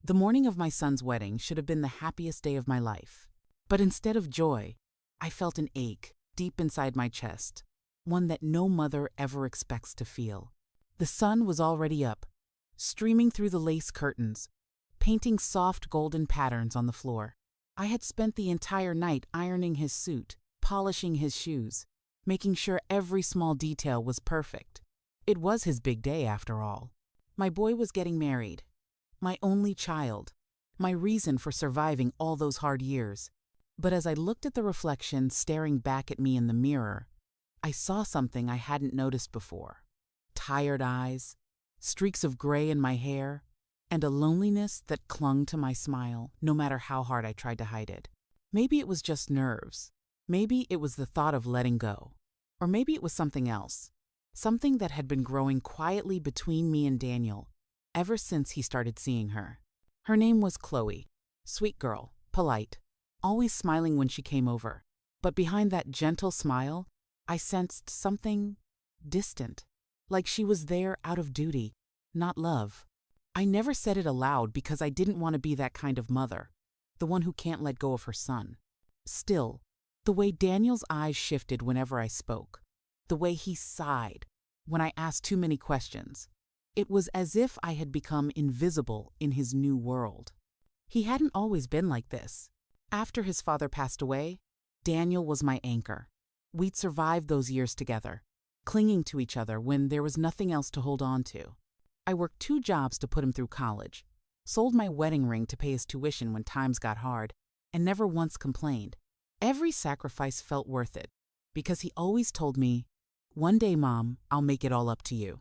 The morning of my son's wedding should have been the happiest day of my life. But instead of joy, I felt an ache deep inside my chest, one that no mother ever expects to feel. The sun was already up, streaming through the lace curtains, painting soft golden patterns on the floor. I had spent the entire night ironing his suit, polishing his shoes, making sure every small detail was perfect. It was his big day, after all. My boy was getting married. My only child. My reason for surviving all those hard years. But as I looked at the reflection staring back at me in the mirror, I saw something I hadn't noticed before. Tired eyes, streaks of gray in my hair, and a loneliness that clung to my smile, no matter how hard I tried to hide it. Maybe it was just nerves. Maybe it was the thought of letting go. Or maybe it was something else. Something that had been growing quietly between me and Daniel ever since he started seeing her. Her name was Chloe. Sweet girl, polite, always smiling when she came over. But behind that gentle smile, I sensed something distant, like she was there out of duty, not love. I never said it aloud because I didn't want to be that kind of mother, the one who can't let go of her son. Still, the way Daniel's eyes shifted whenever I spoke, the way he sighed when I asked too many questions, it was as if I had become invisible in his new world. He hadn't always been like this. After his father passed away, Daniel was my anchor. We'd survived those years together, clinging to each other when there was nothing else to hold on to. I worked 2 jobs to put him through college, sold my wedding ring to pay his tuition when times got hard, and never once complained. Every sacrifice felt worth it, because he always told me, "One day, Mom, I'll make it all up to you."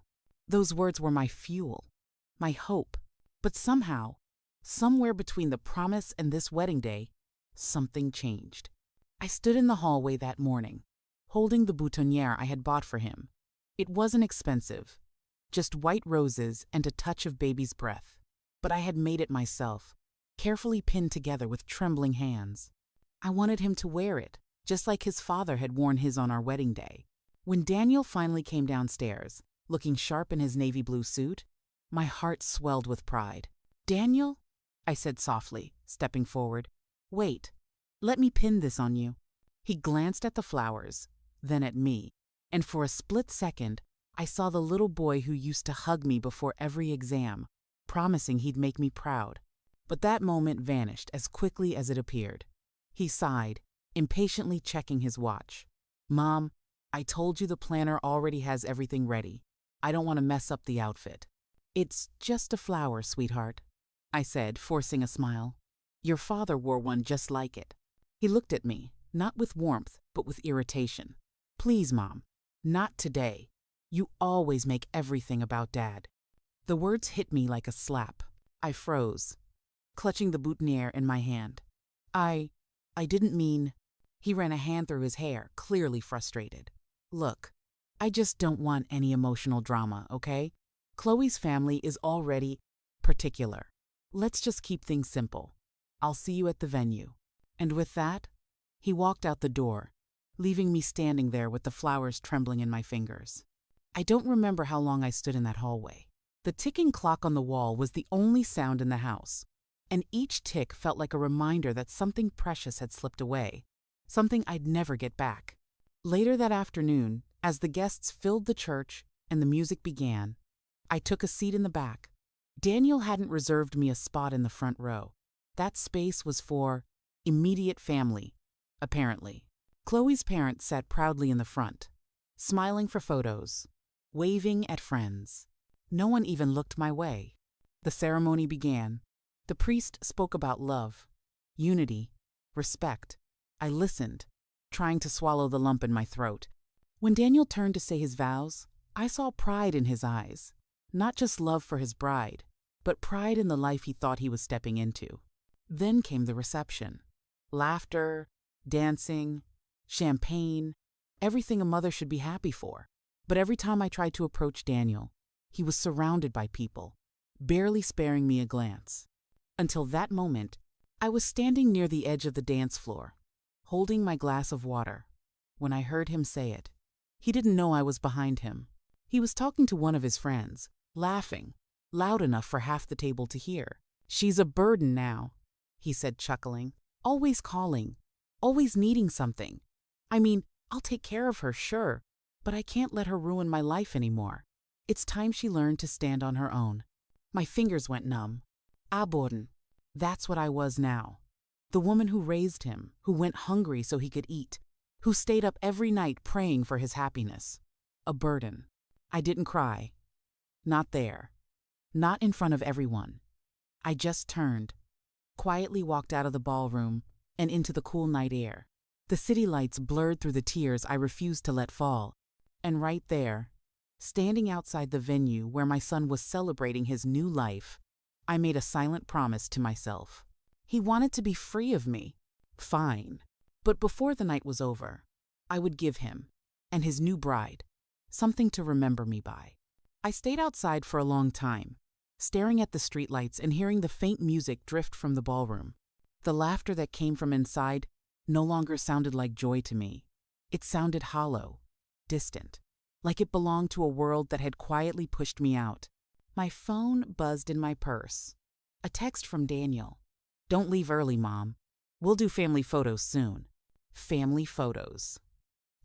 Those words were my fuel, my hope. But somehow, somewhere between the promise and this wedding day, something changed. I stood in the hallway that morning, holding the boutonniere I had bought for him. It wasn't expensive, just white roses and a touch of baby's breath. But I had made it myself, carefully pinned together with trembling hands. I wanted him to wear it, just like his father had worn his on our wedding day. When Daniel finally came downstairs, looking sharp in his navy blue suit, my heart swelled with pride. "Daniel," I said softly, stepping forward, "wait, let me pin this on you." He glanced at the flowers, then at me, and for a split second, I saw the little boy who used to hug me before every exam, promising he'd make me proud. But that moment vanished as quickly as it appeared. He sighed, impatiently checking his watch. "Mom, I told you the planner already has everything ready. I don't want to mess up the outfit." "It's just a flower, sweetheart," I said, forcing a smile. "Your father wore one just like it." He looked at me, not with warmth, but with irritation. "Please, Mom, not today. You always make everything about Dad." The words hit me like a slap. I froze, clutching the boutonniere in my hand. I didn't mean..." He ran a hand through his hair, clearly frustrated. "Look, I just don't want any emotional drama, okay? Chloe's family is already particular. Let's just keep things simple. I'll see you at the venue." And with that, he walked out the door, leaving me standing there with the flowers trembling in my fingers. I don't remember how long I stood in that hallway. The ticking clock on the wall was the only sound in the house, and each tick felt like a reminder that something precious had slipped away, something I'd never get back. Later that afternoon, as the guests filled the church and the music began, I took a seat in the back. Daniel hadn't reserved me a spot in the front row. That space was for immediate family, apparently. Chloe's parents sat proudly in the front, smiling for photos, waving at friends. No one even looked my way. The ceremony began. The priest spoke about love, unity, respect. I listened, trying to swallow the lump in my throat. When Daniel turned to say his vows, I saw pride in his eyes. Not just love for his bride, but pride in the life he thought he was stepping into. Then came the reception. Laughter, dancing, champagne, everything a mother should be happy for. But every time I tried to approach Daniel, he was surrounded by people, barely sparing me a glance. Until that moment, I was standing near the edge of the dance floor, holding my glass of water, when I heard him say it. He didn't know I was behind him. He was talking to one of his friends, laughing, loud enough for half the table to hear. "She's a burden now," he said, chuckling. "Always calling, always needing something. I mean, I'll take care of her, sure, but I can't let her ruin my life anymore. It's time she learned to stand on her own." My fingers went numb. Aborden. That's what I was now. The woman who raised him, who went hungry so he could eat, who stayed up every night praying for his happiness. A burden. I didn't cry. Not there. Not in front of everyone. I just turned, quietly walked out of the ballroom and into the cool night air. The city lights blurred through the tears I refused to let fall. And right there, standing outside the venue where my son was celebrating his new life, I made a silent promise to myself. He wanted to be free of me. Fine. But before the night was over, I would give him, and his new bride, something to remember me by. I stayed outside for a long time, staring at the streetlights and hearing the faint music drift from the ballroom. The laughter that came from inside no longer sounded like joy to me. It sounded hollow, distant, like it belonged to a world that had quietly pushed me out. My phone buzzed in my purse. A text from Daniel. "Don't leave early, Mom. We'll do family photos soon." Family photos.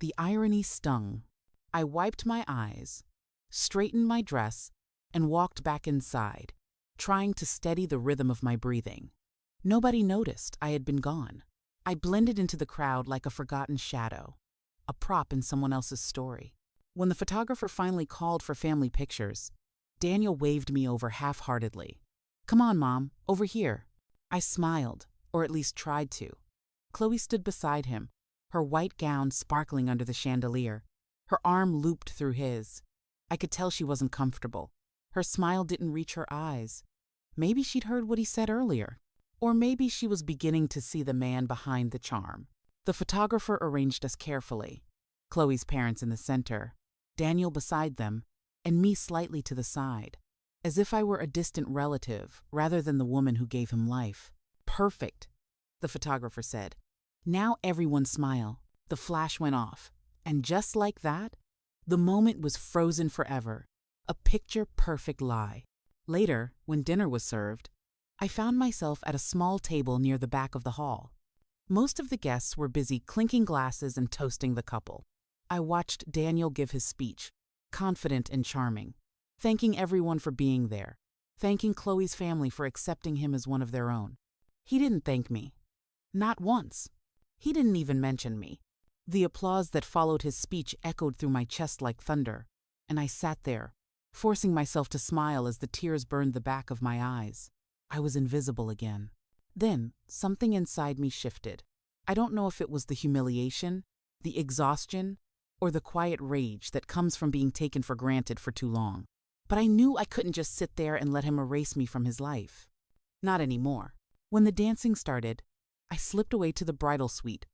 The irony stung. I wiped my eyes, straightened my dress, and walked back inside, trying to steady the rhythm of my breathing. Nobody noticed I had been gone. I blended into the crowd like a forgotten shadow, a prop in someone else's story. When the photographer finally called for family pictures, Daniel waved me over half-heartedly. "Come on, Mom, over here." I smiled, or at least tried to. Chloe stood beside him, her white gown sparkling under the chandelier, her arm looped through his. I could tell she wasn't comfortable. Her smile didn't reach her eyes. Maybe she'd heard what he said earlier. Or maybe she was beginning to see the man behind the charm. The photographer arranged us carefully. Chloe's parents in the center, Daniel beside them, and me slightly to the side, as if I were a distant relative rather than the woman who gave him life. "Perfect," the photographer said. "Now everyone smile." The flash went off, and just like that, the moment was frozen forever, a picture-perfect lie. Later, when dinner was served, I found myself at a small table near the back of the hall. Most of the guests were busy clinking glasses and toasting the couple. I watched Daniel give his speech, confident and charming, thanking everyone for being there, thanking Chloe's family for accepting him as one of their own. He didn't thank me. Not once. He didn't even mention me. The applause that followed his speech echoed through my chest like thunder, and I sat there, forcing myself to smile as the tears burned the back of my eyes. I was invisible again. Then, something inside me shifted. I don't know if it was the humiliation, the exhaustion, or the quiet rage that comes from being taken for granted for too long. But I knew I couldn't just sit there and let him erase me from his life. Not anymore. When the dancing started, I slipped away to the bridal suite,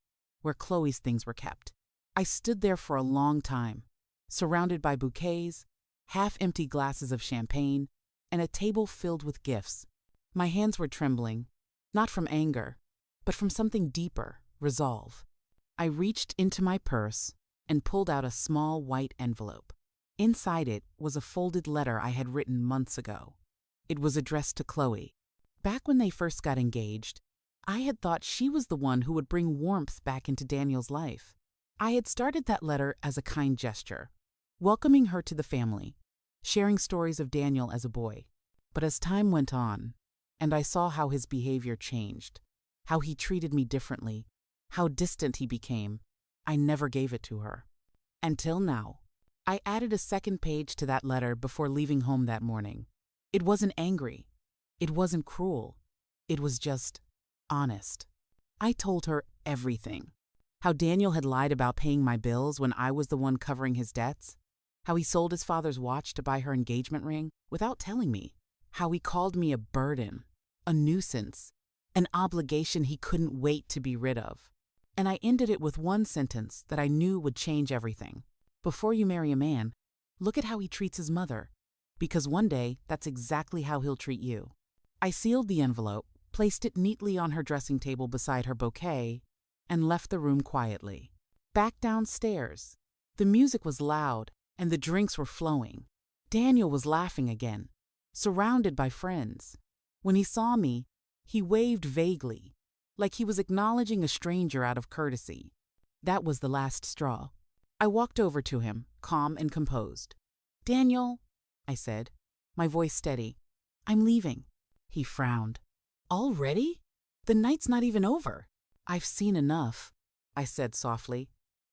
where Chloe's things were kept. I stood there for a long time, surrounded by bouquets, half-empty glasses of champagne, and a table filled with gifts. My hands were trembling, not from anger, but from something deeper, resolve. I reached into my purse and pulled out a small white envelope. Inside it was a folded letter I had written months ago. It was addressed to Chloe. Back when they first got engaged, I had thought she was the one who would bring warmth back into Daniel's life. I had started that letter as a kind gesture, welcoming her to the family, sharing stories of Daniel as a boy. But as time went on, and I saw how his behavior changed, how he treated me differently, how distant he became, I never gave it to her. Until now. I added a second page to that letter before leaving home that morning. It wasn't angry. It wasn't cruel. It was just honest. I told her everything. How Daniel had lied about paying my bills when I was the one covering his debts. How he sold his father's watch to buy her engagement ring without telling me. How he called me a burden, a nuisance, an obligation he couldn't wait to be rid of. And I ended it with one sentence that I knew would change everything. Before you marry a man, look at how he treats his mother, because one day that's exactly how he'll treat you. I sealed the envelope, placed it neatly on her dressing table beside her bouquet, and left the room quietly. Back downstairs. The music was loud, and the drinks were flowing. Daniel was laughing again, surrounded by friends. When he saw me, he waved vaguely, like he was acknowledging a stranger out of courtesy. That was the last straw. I walked over to him, calm and composed. "Daniel," I said, my voice steady, "I'm leaving." He frowned. "Already? The night's not even over." "I've seen enough," I said softly.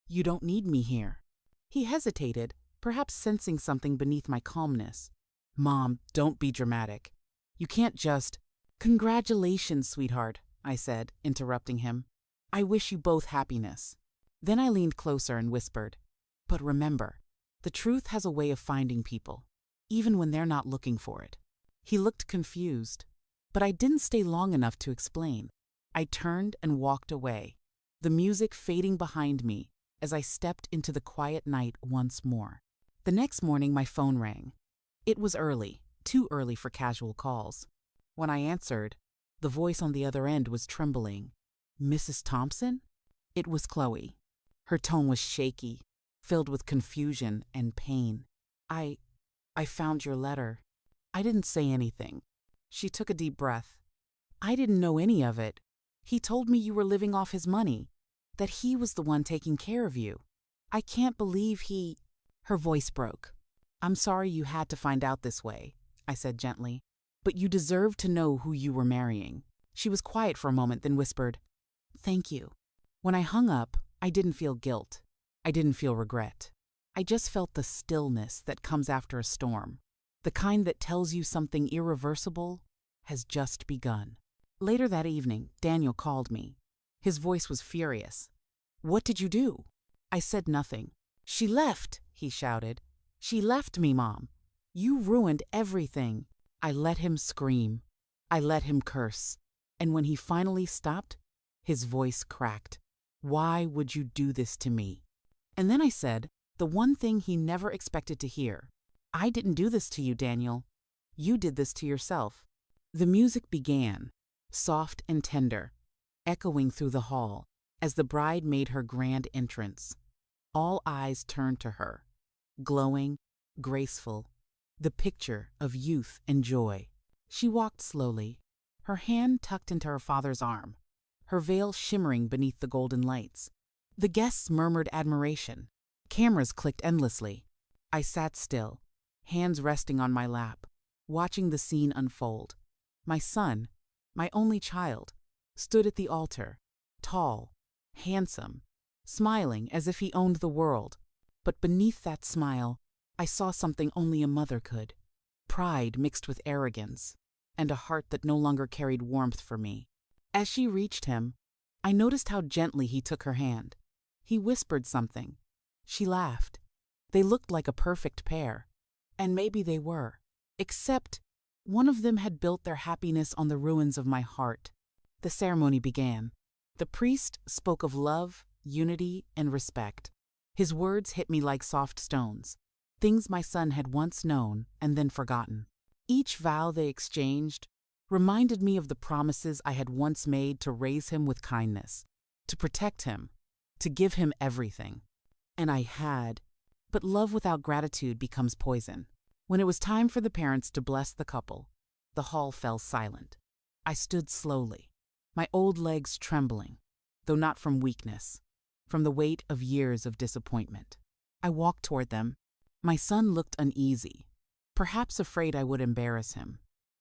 "You don't need me here." He hesitated, perhaps sensing something beneath my calmness. "Mom, don't be dramatic. You can't just—" "Congratulations, sweetheart," I said, interrupting him. "I wish you both happiness." Then I leaned closer and whispered, "But remember, the truth has a way of finding people, even when they're not looking for it." He looked confused, but I didn't stay long enough to explain. I turned and walked away, the music fading behind me as I stepped into the quiet night once more. The next morning my phone rang. It was early, too early for casual calls. When I answered, the voice on the other end was trembling. "Mrs. Thompson?" It was Chloe. Her tone was shaky, filled with confusion and pain. I found your letter." I didn't say anything. She took a deep breath. "I didn't know any of it. He told me you were living off his money, that he was the one taking care of you. I can't believe he—" Her voice broke. "I'm sorry you had to find out this way," I said gently, "but you deserve to know who you were marrying." She was quiet for a moment, then whispered, "Thank you." When I hung up, I didn't feel guilt. I didn't feel regret. I just felt the stillness that comes after a storm, the kind that tells you something irreversible has just begun. Later that evening, Daniel called me. His voice was furious. "What did you do?" I said nothing. "She left," he shouted. "She left me, Mom. You ruined everything." I let him scream. I let him curse. And when he finally stopped, his voice cracked. "Why would you do this to me?" And then I said the one thing he never expected to hear. "I didn't do this to you, Daniel. You did this to yourself." The music began, soft and tender, echoing through the hall as the bride made her grand entrance. All eyes turned to her, glowing, graceful, the picture of youth and joy. She walked slowly, her hand tucked into her father's arm, her veil shimmering beneath the golden lights. The guests murmured admiration. Cameras clicked endlessly. I sat still, hands resting on my lap, watching the scene unfold. My son, my only child, stood at the altar, tall, handsome, smiling as if he owned the world. But beneath that smile, I saw something only a mother could. Pride mixed with arrogance, and a heart that no longer carried warmth for me. As she reached him, I noticed how gently he took her hand. He whispered something. She laughed. They looked like a perfect pair. And maybe they were. Except one of them had built their happiness on the ruins of my heart. The ceremony began. The priest spoke of love, unity, and respect. His words hit me like soft stones, things my son had once known and then forgotten. Each vow they exchanged reminded me of the promises I had once made to raise him with kindness, to protect him, to give him everything. And I had. But love without gratitude becomes poison. When it was time for the parents to bless the couple, the hall fell silent. I stood slowly, my old legs trembling, though not from weakness, from the weight of years of disappointment. I walked toward them. My son looked uneasy, perhaps afraid I would embarrass him.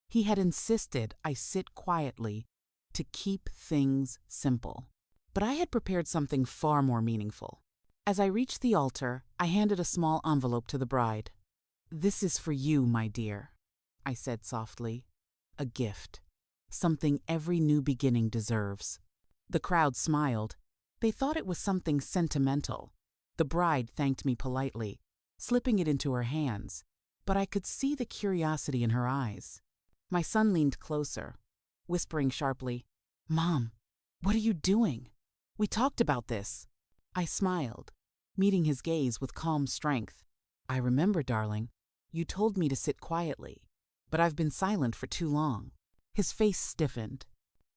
He had insisted I sit quietly to keep things simple. But I had prepared something far more meaningful. As I reached the altar, I handed a small envelope to the bride. "This is for you, my dear," I said softly. "A gift. Something every new beginning deserves." The crowd smiled. They thought it was something sentimental. The bride thanked me politely, slipping it into her hands, but I could see the curiosity in her eyes. My son leaned closer, whispering sharply, "Mom, what are you doing? We talked about this." I smiled, meeting his gaze with calm strength. "I remember, darling. You told me to sit quietly, but I've been silent for too long." His face stiffened.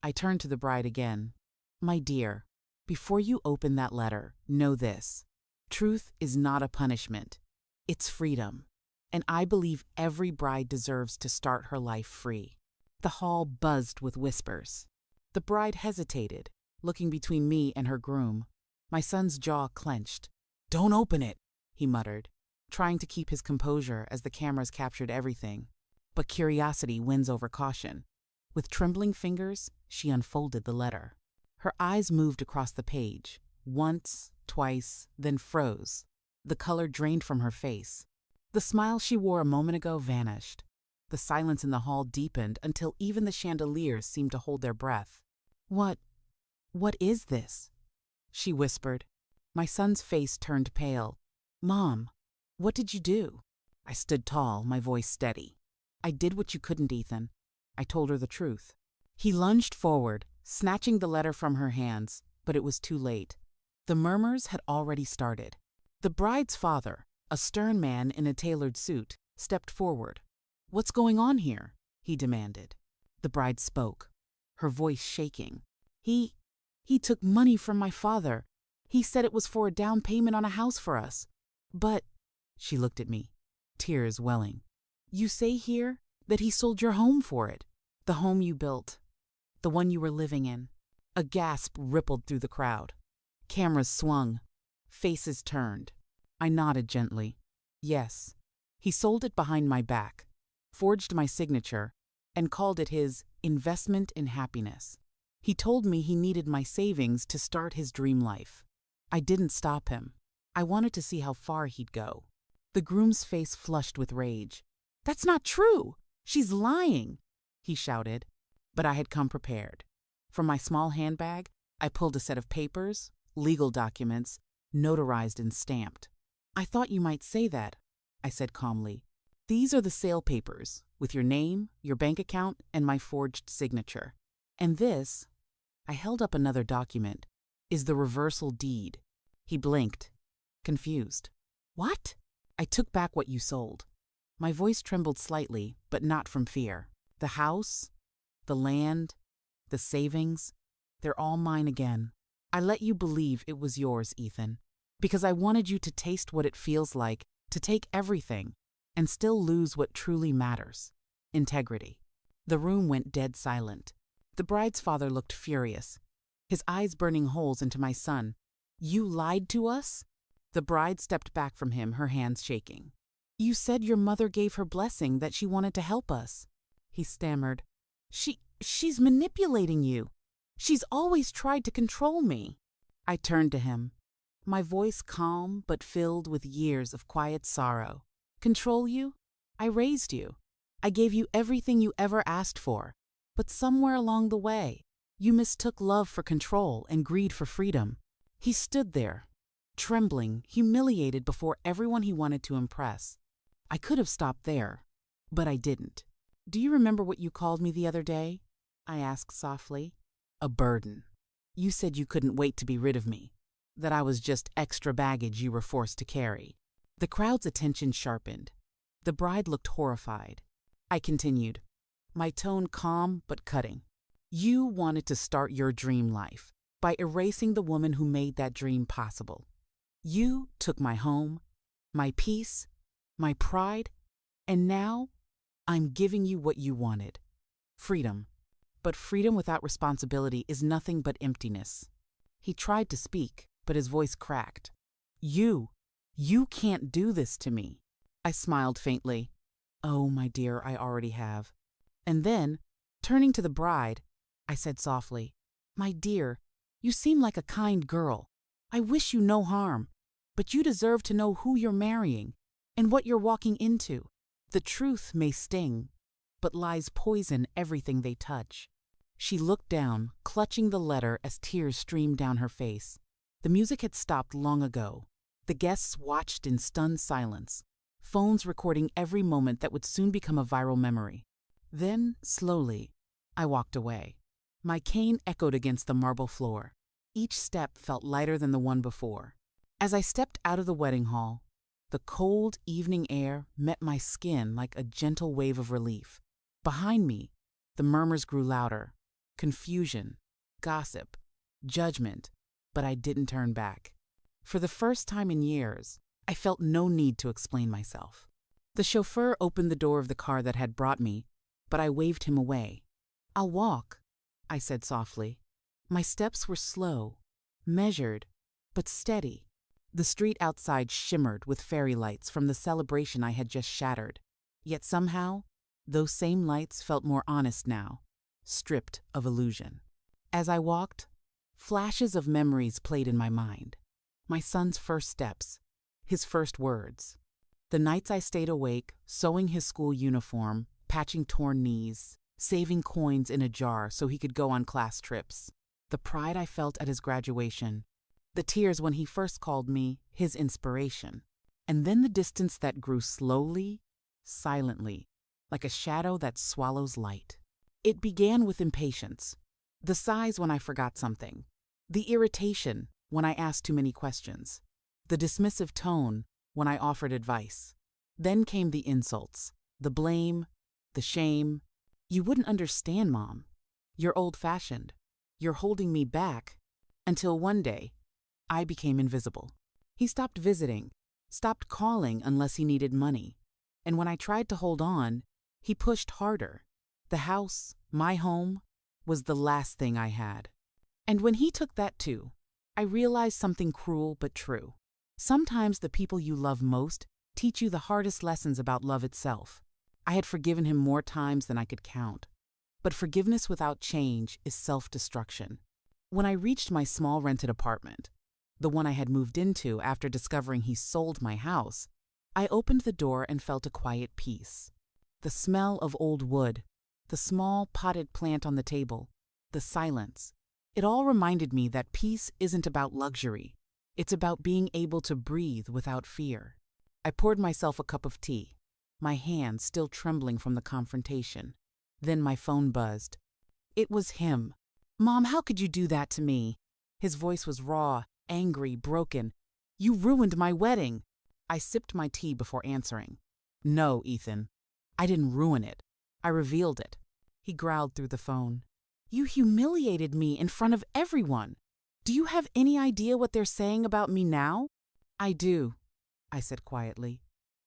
I turned to the bride again. "My dear, before you open that letter, know this. Truth is not a punishment. It's freedom. And I believe every bride deserves to start her life free." The hall buzzed with whispers. The bride hesitated, looking between me and her groom. My son's jaw clenched. "Don't open it," he muttered, trying to keep his composure as the cameras captured everything. But curiosity wins over caution. With trembling fingers, she unfolded the letter. Her eyes moved across the page, once, twice, then froze. The color drained from her face. The smile she wore a moment ago vanished. The silence in the hall deepened until even the chandeliers seemed to hold their breath. What is this?" she whispered. My son's face turned pale. "Mom, what did you do?" I stood tall, my voice steady. "I did what you couldn't, Ethan." I told her the truth. He lunged forward, snatching the letter from her hands, but it was too late. The murmurs had already started. The bride's father, a stern man in a tailored suit, stepped forward. "What's going on here?" he demanded. The bride spoke, her voice shaking. He took money from my father. He said it was for a down payment on a house for us. But," she looked at me, tears welling, "you say here that he sold your home for it, the home you built, the one you were living in." A gasp rippled through the crowd. Cameras swung, faces turned. I nodded gently. "Yes, he sold it behind my back, forged my signature, and called it his investment in happiness. He told me he needed my savings to start his dream life. I didn't stop him. I wanted to see how far he'd go." The groom's face flushed with rage. "That's not true! She's lying!" he shouted. But I had come prepared. From my small handbag, I pulled a set of papers, legal documents, notarized and stamped. "I thought you might say that," I said calmly. "These are the sale papers, with your name, your bank account, and my forged signature. And this," I held up another document, "is the reversal deed." He blinked, confused. "What?" "I took back what you sold." My voice trembled slightly, but not from fear. "The house, the land, the savings, they're all mine again. I let you believe it was yours, Ethan, because I wanted you to taste what it feels like to take everything and still lose what truly matters: integrity." The room went dead silent. The bride's father looked furious, his eyes burning holes into my son. "You lied to us?" The bride stepped back from him, her hands shaking. "You said your mother gave her blessing that she wanted to help us." He stammered. She's manipulating you. She's always tried to control me." I turned to him, my voice calm but filled with years of quiet sorrow. "Control you? I raised you. I gave you everything you ever asked for. But somewhere along the way, you mistook love for control and greed for freedom." He stood there, trembling, humiliated before everyone he wanted to impress. I could have stopped there, but I didn't. "Do you remember what you called me the other day?" I asked softly. "A burden. You said you couldn't wait to be rid of me, that I was just extra baggage you were forced to carry." The crowd's attention sharpened. The bride looked horrified. I continued, my tone calm but cutting. "You wanted to start your dream life by erasing the woman who made that dream possible. You took my home, my peace, my pride, and now I'm giving you what you wanted: freedom. But freedom without responsibility is nothing but emptiness." He tried to speak, but his voice cracked. You can't do this to me." I smiled faintly. "Oh, my dear, I already have." And then, turning to the bride, I said softly, "My dear, you seem like a kind girl. I wish you no harm, but you deserve to know who you're marrying and what you're walking into. The truth may sting, but lies poison everything they touch." She looked down, clutching the letter as tears streamed down her face. The music had stopped long ago. The guests watched in stunned silence, phones recording every moment that would soon become a viral memory. Then, slowly, I walked away. My cane echoed against the marble floor. Each step felt lighter than the one before. As I stepped out of the wedding hall, the cold evening air met my skin like a gentle wave of relief. Behind me, the murmurs grew louder. Confusion, gossip, judgment, but I didn't turn back. For the first time in years, I felt no need to explain myself. The chauffeur opened the door of the car that had brought me, but I waved him away. "I'll walk," I said softly. My steps were slow, measured, but steady. The street outside shimmered with fairy lights from the celebration I had just shattered. Yet somehow, those same lights felt more honest now, stripped of illusion. As I walked, flashes of memories played in my mind. My son's first steps, his first words. The nights I stayed awake, sewing his school uniform, patching torn knees, saving coins in a jar so he could go on class trips. The pride I felt at his graduation. The tears when he first called me his inspiration. And then the distance that grew slowly, silently, like a shadow that swallows light. It began with impatience. The sighs when I forgot something. The irritation when I asked too many questions. The dismissive tone when I offered advice. Then came the insults, the blame, the shame. "You wouldn't understand, Mom. You're old-fashioned. You're holding me back." Until one day, I became invisible. He stopped visiting, stopped calling unless he needed money. And when I tried to hold on, he pushed harder. The house, my home, was the last thing I had. And when he took that too, I realized something cruel but true. Sometimes the people you love most teach you the hardest lessons about love itself. I had forgiven him more times than I could count. But forgiveness without change is self-destruction. When I reached my small rented apartment, the one I had moved into after discovering he sold my house, I opened the door and felt a quiet peace. The smell of old wood, the small potted plant on the table, the silence. It all reminded me that peace isn't about luxury. It's about being able to breathe without fear. I poured myself a cup of tea, my hands still trembling from the confrontation. Then my phone buzzed. It was him. "Mom, how could you do that to me?" His voice was raw, angry, broken. "You ruined my wedding." I sipped my tea before answering. "No, Ethan. I didn't ruin it. I revealed it." He growled through the phone. "You humiliated me in front of everyone. Do you have any idea what they're saying about me now?" "I do," I said quietly.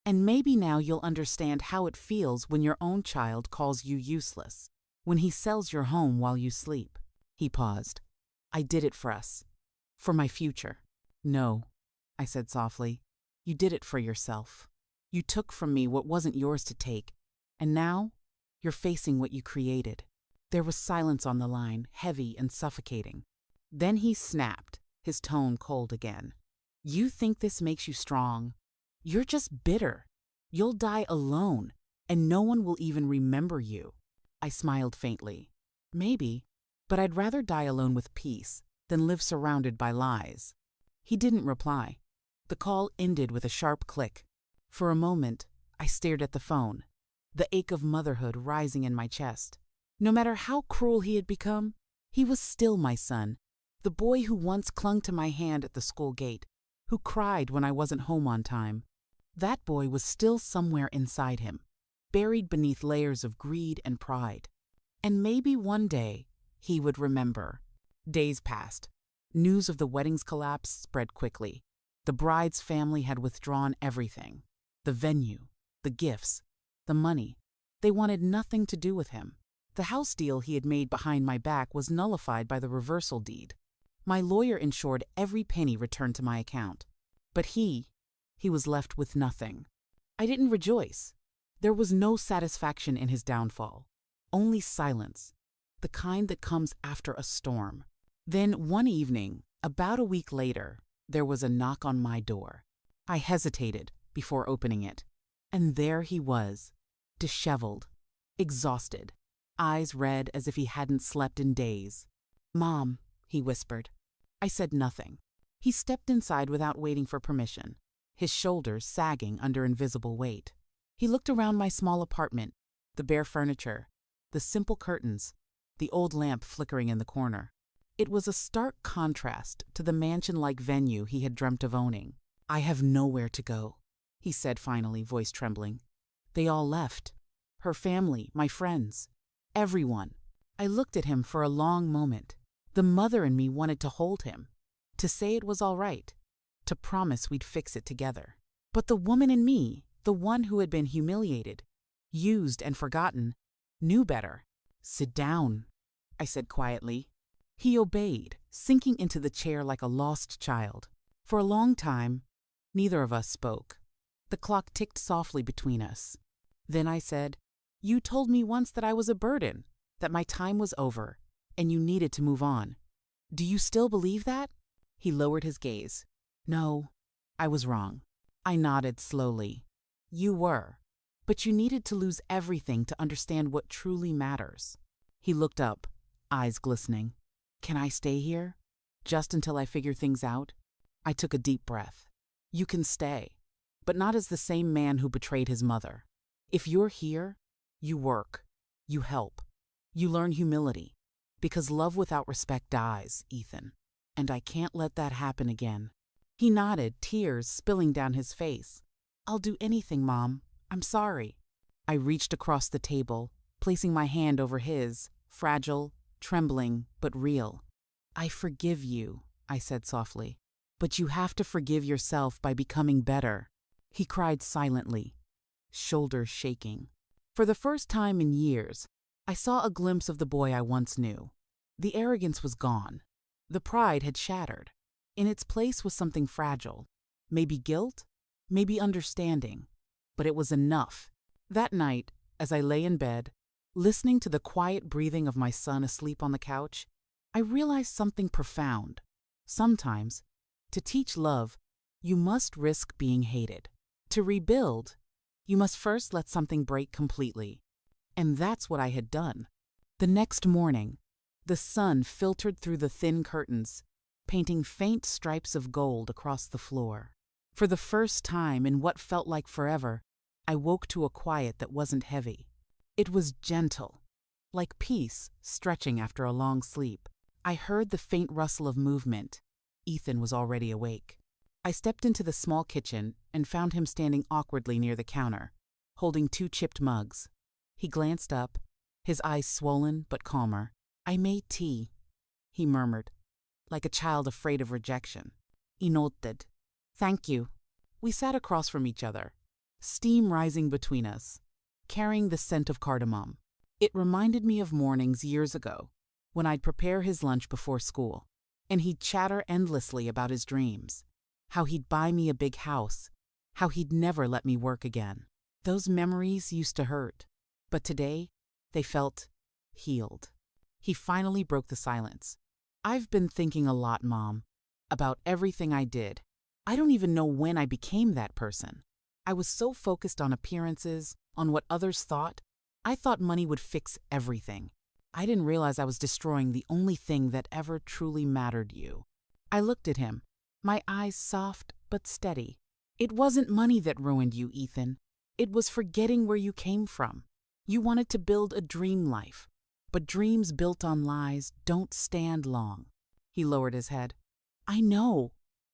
"And maybe now you'll understand how it feels when your own child calls you useless, when he sells your home while you sleep." He paused. "I did it for us. For my future." "No," I said softly. "You did it for yourself. You took from me what wasn't yours to take, and now you're facing what you created." There was silence on the line, heavy and suffocating. Then he snapped, his tone cold again. "You think this makes you strong? You're just bitter. You'll die alone, and no one will even remember you." I smiled faintly. "Maybe, but I'd rather die alone with peace than live surrounded by lies." He didn't reply. The call ended with a sharp click. For a moment, I stared at the phone, the ache of motherhood rising in my chest. No matter how cruel he had become, he was still my son, the boy who once clung to my hand at the school gate, who cried when I wasn't home on time. That boy was still somewhere inside him, buried beneath layers of greed and pride. And maybe one day he would remember. Days passed. News of the wedding's collapse spread quickly. The bride's family had withdrawn everything. The venue, the gifts, the money. They wanted nothing to do with him. The house deal he had made behind my back was nullified by the reversal deed. My lawyer ensured every penny returned to my account. But he was left with nothing. I didn't rejoice. There was no satisfaction in his downfall. Only silence, the kind that comes after a storm. Then one evening, about a week later, there was a knock on my door. I hesitated before opening it. And there he was, disheveled, exhausted, eyes red as if he hadn't slept in days. "Mom," he whispered. I said nothing. He stepped inside without waiting for permission, his shoulders sagging under invisible weight. He looked around my small apartment, the bare furniture, the simple curtains, the old lamp flickering in the corner. It was a stark contrast to the mansion-like venue he had dreamt of owning. "I have nowhere to go," he said finally, voice trembling. "They all left. Her family, my friends, everyone." I looked at him for a long moment. The mother in me wanted to hold him, to say it was all right, to promise we'd fix it together. But the woman in me, the one who had been humiliated, used and forgotten, knew better. "Sit down," I said quietly. He obeyed, sinking into the chair like a lost child. For a long time, neither of us spoke. The clock ticked softly between us. Then I said, "You told me once that I was a burden, that my time was over, and you needed to move on. Do you still believe that?" He lowered his gaze. "No, I was wrong." I nodded slowly. "You were, but you needed to lose everything to understand what truly matters." He looked up, eyes glistening. "Can I stay here? Just until I figure things out?" I took a deep breath. "You can stay, but not as the same man who betrayed his mother. If you're here, you work, you help, you learn humility, because love without respect dies, Ethan. And I can't let that happen again." He nodded, tears spilling down his face. "I'll do anything, Mom. I'm sorry." I reached across the table, placing my hand over his, fragile, trembling, but real. "I forgive you," I said softly. "But you have to forgive yourself by becoming better." He cried silently, shoulders shaking. For the first time in years, I saw a glimpse of the boy I once knew. The arrogance was gone. The pride had shattered. In its place was something fragile. Maybe guilt, maybe understanding. But it was enough. That night, as I lay in bed, listening to the quiet breathing of my son asleep on the couch, I realized something profound. Sometimes, to teach love, you must risk being hated. To rebuild, you must first let something break completely. And that's what I had done. The next morning, the sun filtered through the thin curtains, painting faint stripes of gold across the floor. For the first time in what felt like forever, I woke to a quiet that wasn't heavy. It was gentle, like peace stretching after a long sleep. I heard the faint rustle of movement. Ethan was already awake. I stepped into the small kitchen and found him standing awkwardly near the counter, holding 2 chipped mugs. He glanced up, his eyes swollen but calmer. "I made tea," he murmured, like a child afraid of rejection. "Inolted." "Thank you." We sat across from each other, steam rising between us, carrying the scent of cardamom. It reminded me of mornings years ago, when I'd prepare his lunch before school, and he'd chatter endlessly about his dreams, how he'd buy me a big house, how he'd never let me work again. Those memories used to hurt, but today they felt healed. He finally broke the silence. "I've been thinking a lot, Mom, about everything I did. I don't even know when I became that person. I was so focused on appearances, on what others thought. I thought money would fix everything. I didn't realize I was destroying the only thing that ever truly mattered you." I looked at him, my eyes soft but steady. "It wasn't money that ruined you, Ethan. It was forgetting where you came from. You wanted to build a dream life, but dreams built on lies don't stand long." He lowered his head. "I know.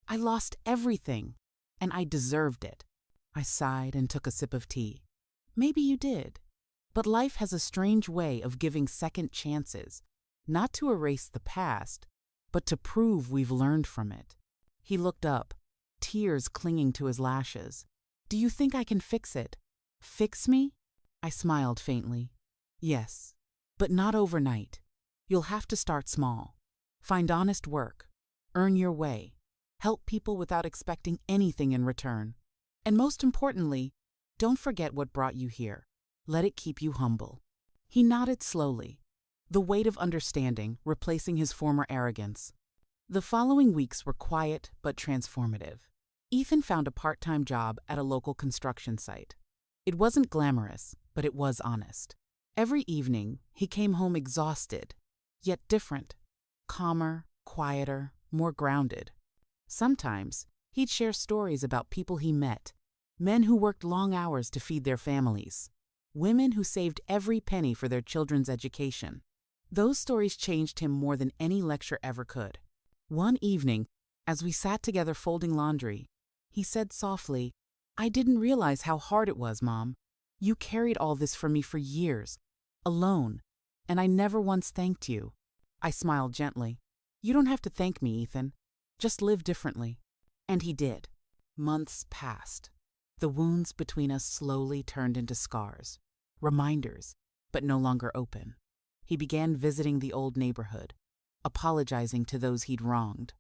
I lost everything, and I deserved it." I sighed and took a sip of tea. "Maybe you did. But life has a strange way of giving second chances, not to erase the past, but to prove we've learned from it." He looked up, tears clinging to his lashes. "Do you think I can fix it?" "Fix me?" I smiled faintly. "Yes, but not overnight. You'll have to start small. Find honest work, earn your way, help people without expecting anything in return. And most importantly, don't forget what brought you here. Let it keep you humble." He nodded slowly, the weight of understanding replacing his former arrogance. The following weeks were quiet but transformative. Ethan found a part-time job at a local construction site. It wasn't glamorous, but it was honest. Every evening, he came home exhausted, yet different, calmer, quieter, more grounded. Sometimes, he'd share stories about people he met, men who worked long hours to feed their families, women who saved every penny for their children's education. Those stories changed him more than any lecture ever could. One evening, as we sat together folding laundry, he said softly, "I didn't realize how hard it was, Mom. You carried all this for me for years, alone, and I never once thanked you." I smiled gently. "You don't have to thank me, Ethan. Just live differently." And he did. Months passed. The wounds between us slowly turned into scars, reminders, but no longer open. he began visiting the old neighborhood, apologizing to those he'd wronged.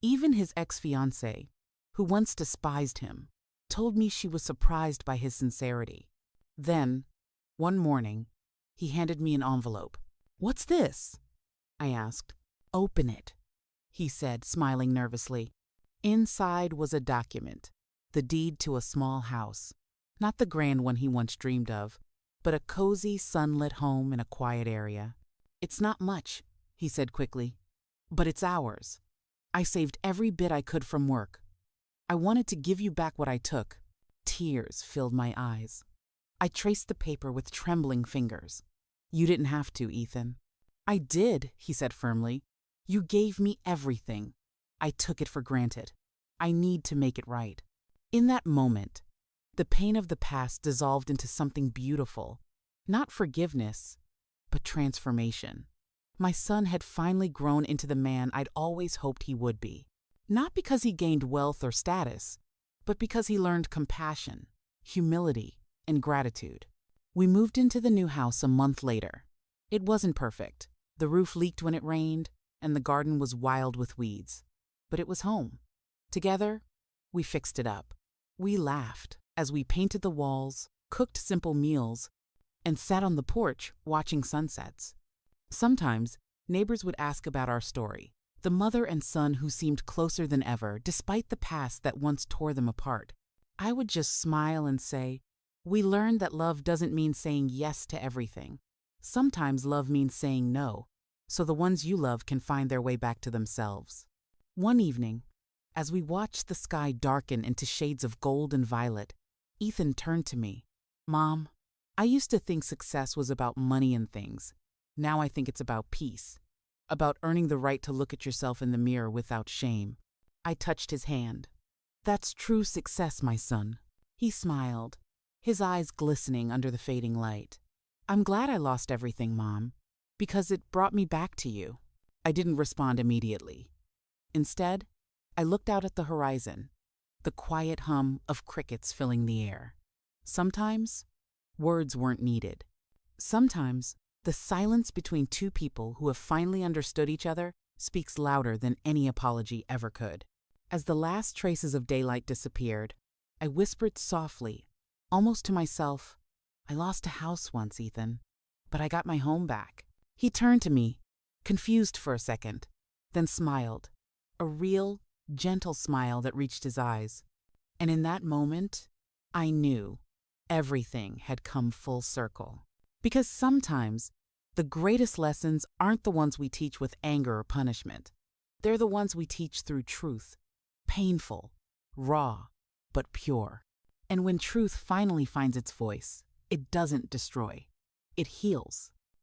Even his ex-fiancée, who once despised him, told me she was surprised by his sincerity. Then, one morning, he handed me an envelope. "What's this?" I asked. "Open it," he said, smiling nervously. Inside was a document, the deed to a small house. Not the grand one he once dreamed of, but a cozy, sunlit home in a quiet area. "It's not much," he said quickly, "but it's ours. I saved every bit I could from work. I wanted to give you back what I took." Tears filled my eyes. I traced the paper with trembling fingers. "You didn't have to, Ethan." "I did," he said firmly. "You gave me everything. I took it for granted. I need to make it right." In that moment, the pain of the past dissolved into something beautiful. Not forgiveness, but transformation. My son had finally grown into the man I'd always hoped he would be. Not because he gained wealth or status, but because he learned compassion, humility, and gratitude. We moved into the new house a month later. It wasn't perfect. The roof leaked when it rained, and the garden was wild with weeds. But it was home. Together, we fixed it up. We laughed as we painted the walls, cooked simple meals, and sat on the porch watching sunsets. Sometimes, neighbors would ask about our story, the mother and son who seemed closer than ever despite the past that once tore them apart. I would just smile and say, "We learned that love doesn't mean saying yes to everything. Sometimes love means saying no, so the ones you love can find their way back to themselves." One evening, as we watched the sky darken into shades of gold and violet, Ethan turned to me. "Mom, I used to think success was about money and things. Now I think it's about peace, about earning the right to look at yourself in the mirror without shame." I touched his hand. "That's true success, my son." He smiled, his eyes glistening under the fading light. "I'm glad I lost everything, Mom, because it brought me back to you." I didn't respond immediately. Instead, I looked out at the horizon, the quiet hum of crickets filling the air. Sometimes, words weren't needed. Sometimes, the silence between two people who have finally understood each other speaks louder than any apology ever could. As the last traces of daylight disappeared, I whispered softly, almost to myself, "I lost a house once, Ethan, but I got my home back." He turned to me, confused for a second, then smiled, a real, gentle smile that reached his eyes. And in that moment, I knew everything had come full circle. Because sometimes, the greatest lessons aren't the ones we teach with anger or punishment. They're the ones we teach through truth. Painful, raw, but pure. And when truth finally finds its voice, it doesn't destroy. It heals.